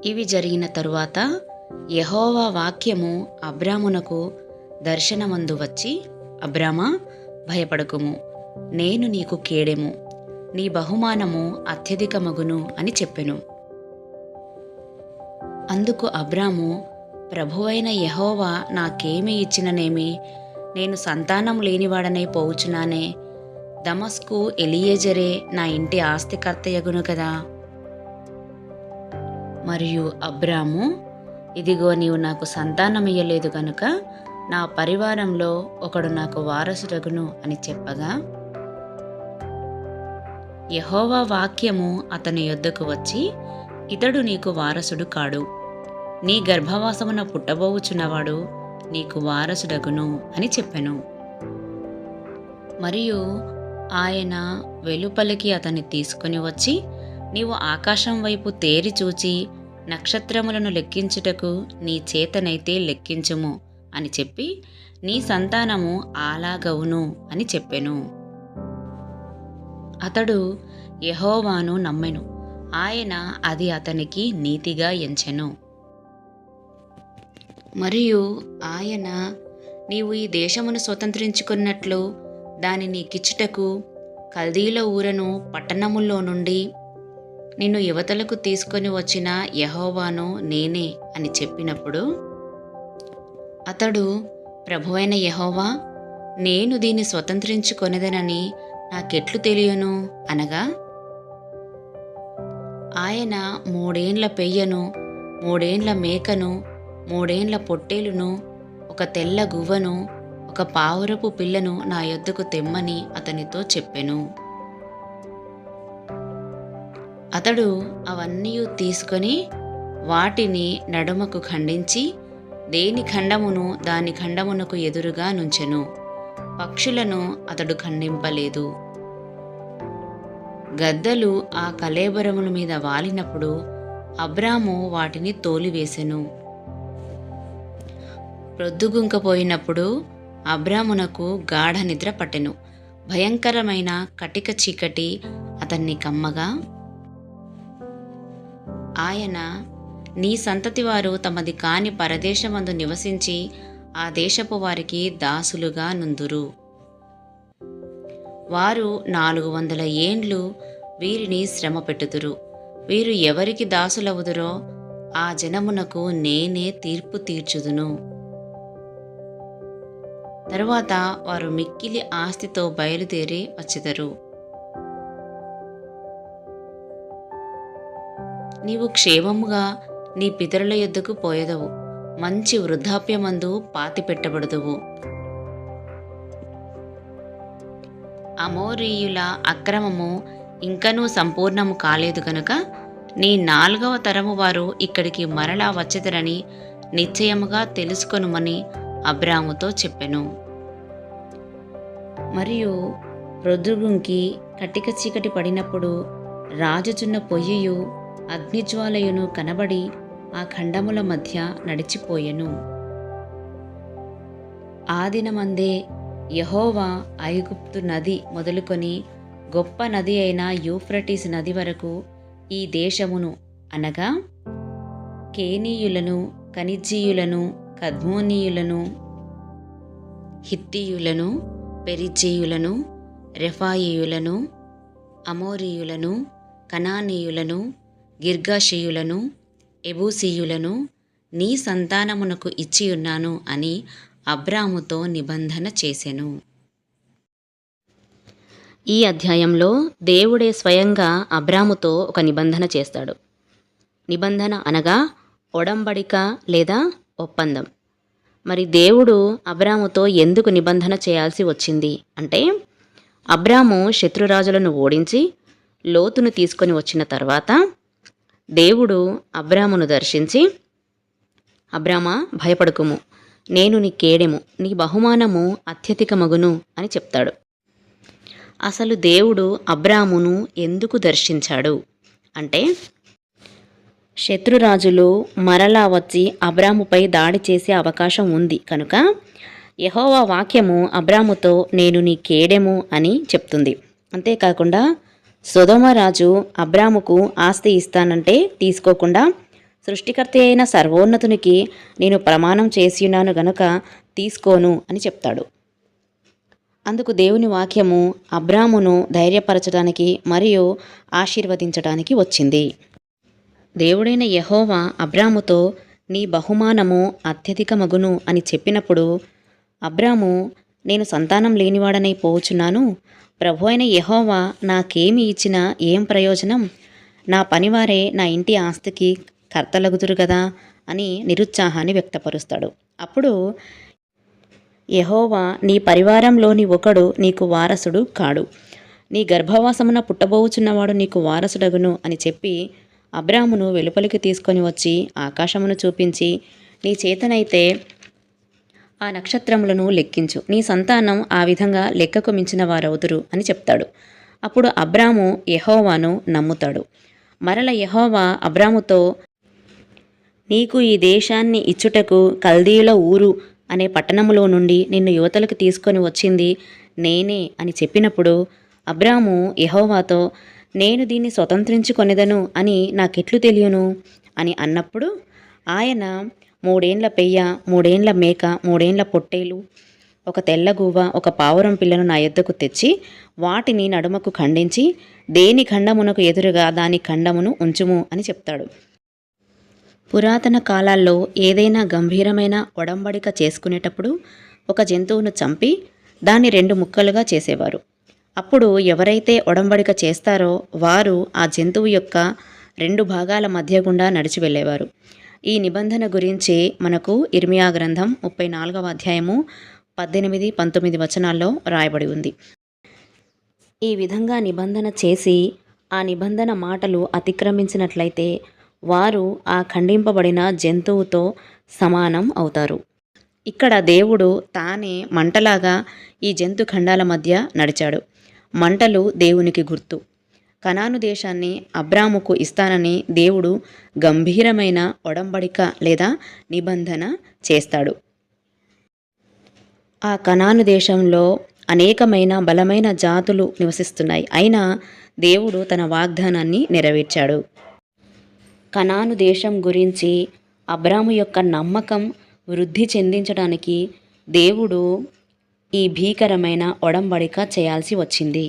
ఇవి జరిగిన తరువాత యెహోవా వాక్యము అబ్రామునకు దర్శనమందు వచ్చి, అబ్రామా, భయపడకుము, నేను నీకు కేడెము, నీ బహుమానము అత్యధికమగును అని చెప్పెను. అందుకు అబ్రాము, ప్రభువైన యెహోవా నాకేమి ఇచ్చిననేమి, నేను సంతానం లేనివాడనై పోవుచున్నానే, దమస్కు ఎలియేజరే నా ఇంటి ఆస్తికర్తయగును కదా. మరియు అబ్రాము, ఇదిగో నీవు నాకు సంతానమియ్యలేదు గనుక నా పరివారంలో ఒకడు నాకు వారసుడగును అని చెప్పగా, యెహోవా వాక్యము అతని యొద్దకు వచ్చి, ఇతడు నీకు వారసుడు కాడు, నీ గర్భవాసమున పుట్టబోవుచున్నవాడు నీకు వారసుడగును అని చెప్పెను. మరియు ఆయన వెలుపలికి అతన్ని తీసుకొని వచ్చి, నీవు ఆకాశం వైపు తేరి చూచి నక్షత్రములను లెక్కించుటకు నీ చేతనైతే లెక్కించుము అని చెప్పి, నీ సంతానము అలాగవును అని చెప్పెను. అతడు యెహోవాను నమ్మెను, ఆయన అది అతనికి నీతిగా ఎంచెను. మరియు ఆయన, నీవు ఈ దేశమును స్వతంత్రించుకున్నట్లు దాని నీకిచ్చుటకు కల్దీల ఊరను పట్టణముల్లో నుండి నిన్ను యువతలకు తీసుకొని వచ్చిన యెహోవాను నేనే అని చెప్పినప్పుడు, అతడు, ప్రభువైన యెహోవా, నేను దీన్ని స్వతంత్రించుకొనేదనని నాకెట్లు తెలియను అనగా, ఆయన 3 ఏండ్ల పెయ్యను, 3 ఏండ్ల మేకను, 3 ఏండ్ల పొట్టేలును, ఒక తెల్ల గువ్వను, ఒక పావురపు పిల్లను నా యొద్దకు తెమ్మని అతనితో చెప్పెను. అతడు అవన్నీ తీసుకొని వాటిని నడుమకు ఖండించి దేని ఖండమును దాని ఖండమునకు ఎదురుగా నుంచెను. పక్షులను అతడు ఖండింపలేదు. గద్దలు ఆ కళేబరముల మీద వాలినప్పుడు అబ్రాము వాటిని తోలివేసెను. ప్రొద్దుగుంకపోయినప్పుడు అబ్రామునకు గాఢ నిద్ర పట్టెను. భయంకరమైన కటిక చీకటి అతన్ని కమ్మగా, ఆయన, నీ సంతతి వారు తమది కాని పరదేశమందు నివసించి ఆ దేశపు వారికి దాసులుగా నుందురు. వారు 400 ఏండ్లు వీరిని శ్రమ పెట్టుదురు. వీరు ఎవరికి దాసులవుదురో ఆ జనమునకు నేనే తీర్పు తీర్చుదును. తరువాత వారు మిక్కిలి ఆస్తితో బయలుదేరి వచ్చెదరు. నీవు క్షేమముగా నీ పితరుల యొద్దకు పోయెదవు, మంచి వృద్ధాప్యమందు పాతిపెట్టబడుదువు. అమోరీయుల అక్రమము ఇంకనూ సంపూర్ణము కాలేదు గనుక నీ 4వ తరము వారు ఇక్కడికి మరలా వచ్చెదరని నిశ్చయముగా తెలుసుకొనుమని అబ్రాముతో చెప్పెను. మరియు ప్రొద్దుగుంకి కటిక చీకటి పడినప్పుడు రాజుచున్న పొయ్యియు అగ్నిజ్వాలయును కనబడి ఆ ఖండముల మధ్య నడిచిపోయెను. ఆ దినమందే యెహోవా ఐగుప్తు నది మొదలుకొని గొప్ప నది అయిన యూఫ్రటీస్ నది వరకు ఈ దేశమును, అనగా కేనీయులను, కనిజ్జీయులను, కద్మోనీయులను, హిత్తీయులను, పెరిజ్జీయులను, రెఫాయీయులను, అమోరీయులను, కనానీయులను, గిర్గాషీయులను, ఎబూసీయులను నీ సంతానమునకు ఇచ్చియున్నాను అని అబ్రాముతో నిబంధన చేసెను. ఈ అధ్యాయంలో దేవుడే స్వయంగా అబ్రాముతో ఒక నిబంధన చేస్తాడు. నిబంధన అనగా ఒడంబడిక లేదా ఒప్పందం. మరి దేవుడు అబ్రాముతో ఎందుకు నిబంధన చేయాల్సి వచ్చింది అంటే, అబ్రాము శత్రురాజులను ఓడించి లోతును తీసుకొని వచ్చిన తర్వాత దేవుడు అబ్రామును దర్శించి, అబ్రామా, భయపడకుము, నేను నీ కేడెము, నీ బహుమానము అత్యధికమగును అని చెప్తాడు. అసలు దేవుడు అబ్రామును ఎందుకు దర్శించాడు అంటే, శత్రురాజులు మరలా వచ్చి అబ్రాముపై దాడి చేసే అవకాశం ఉంది కనుక యెహోవా వాక్యము అబ్రాముతో నేను నీ కేడెము అని చెప్తుంది. అంతేకాకుండా సొదొమ రాజు అబ్రాముకు ఆస్తి ఇస్తానంటే తీసుకోకుండా సృష్టికర్త అయిన సర్వోన్నతునికి నేను ప్రమాణం చేసియున్నాను గనుక తీసుకోను అని చెప్తాడు. అందుకు దేవుని వాక్యము అబ్రామును ధైర్యపరచడానికి మరియు ఆశీర్వదించడానికి వచ్చింది. దేవుడైన యెహోవా అబ్రాముతో నీ బహుమానము అత్యధికమగును అని చెప్పినప్పుడు అబ్రాము నేను సంతానం లేనివాడనై పోవుచున్నాను, ప్రభు అయిన యెహోవా నాకేమి ఇచ్చినా ఏం ప్రయోజనం, నా పనివారే నా ఇంటి ఆస్తికి కర్తలగుదురు కదా అని నిరుత్సాహాన్ని వ్యక్తపరుస్తాడు. అప్పుడు యెహోవా నీ పరివారంలోని ఒకడు నీకు వారసుడు కాడు, నీ గర్భవాసమున పుట్టబోవుచున్నవాడు నీకు వారసుడగును అని చెప్పి అబ్రామును వెలుపలికి తీసుకొని వచ్చి ఆకాశమును చూపించి నీ చేతనైతే ఆ నక్షత్రములను లెక్కించు, నీ సంతానం ఆ విధంగా లెక్కకు మించిన వారవుదురు అని చెప్తాడు. అప్పుడు అబ్రాము యెహోవాను నమ్ముతాడు. మరల యెహోవా అబ్రాముతో నీకు ఈ దేశాన్ని ఇచ్చుటకు కల్దీయుల ఊరు అనే పట్టణములో నుండి నిన్ను యువతలకు తీసుకొని వచ్చింది నేనే అని చెప్పినప్పుడు అబ్రాము యెహోవాతో నేను దీన్ని స్వతంత్రించుకొనెదను అని నాకెట్లు తెలియను అని అన్నప్పుడు ఆయన 3 ఏండ్ల పెయ్య, 3 ఏండ్ల మేక, 3 ఏండ్ల పొట్టేలు, ఒక తెల్లగూవ, ఒక పావురం పిల్లను నా యొద్దకు తెచ్చి వాటిని నడుమకు ఖండించి దేని ఖండమునకు ఎదురుగా దాని ఖండమును ఉంచుము అని చెప్తాడు. పురాతన కాలాల్లో ఏదైనా గంభీరమైన ఒడంబడిక చేసుకునేటప్పుడు ఒక జంతువును చంపి దాన్ని 2 ముక్కలుగా చేసేవారు. అప్పుడు ఎవరైతే ఒడంబడిక చేస్తారో వారు ఆ జంతువు యొక్క 2 భాగాల మధ్య గుండా నడిచి వెళ్ళేవారు. ఈ నిబంధన గురించి మనకు ఇర్మియా గ్రంథం 34వ అధ్యాయము 18, 19 వచనాల్లో రాయబడి ఉంది. ఈ విధంగా నిబంధన చేసి ఆ నిబంధన మాటలు అతిక్రమించినట్లయితే వారు ఆ ఖండింపబడిన జంతువుతో సమానం అవుతారు. ఇక్కడ దేవుడు తానే మంటలాగా ఈ జంతు ఖండాల మధ్య నడిచాడు. మంటలు దేవునికి గుర్తు. కనాను దేశాన్ని అబ్రాముకు ఇస్తానని దేవుడు గంభీరమైన ఒడంబడిక లేదా నిబంధన చేస్తాడు. ఆ కనాను దేశంలో అనేకమైన బలమైన జాతులు నివసిస్తున్నాయి. అయినా దేవుడు తన వాగ్దానాన్ని నెరవేర్చాడు. కనాను దేశం గురించి అబ్రాము యొక్క నమ్మకం వృద్ధి చెందించడానికి దేవుడు ఈ భీకరమైన ఒడంబడిక చేయాల్సి వచ్చింది.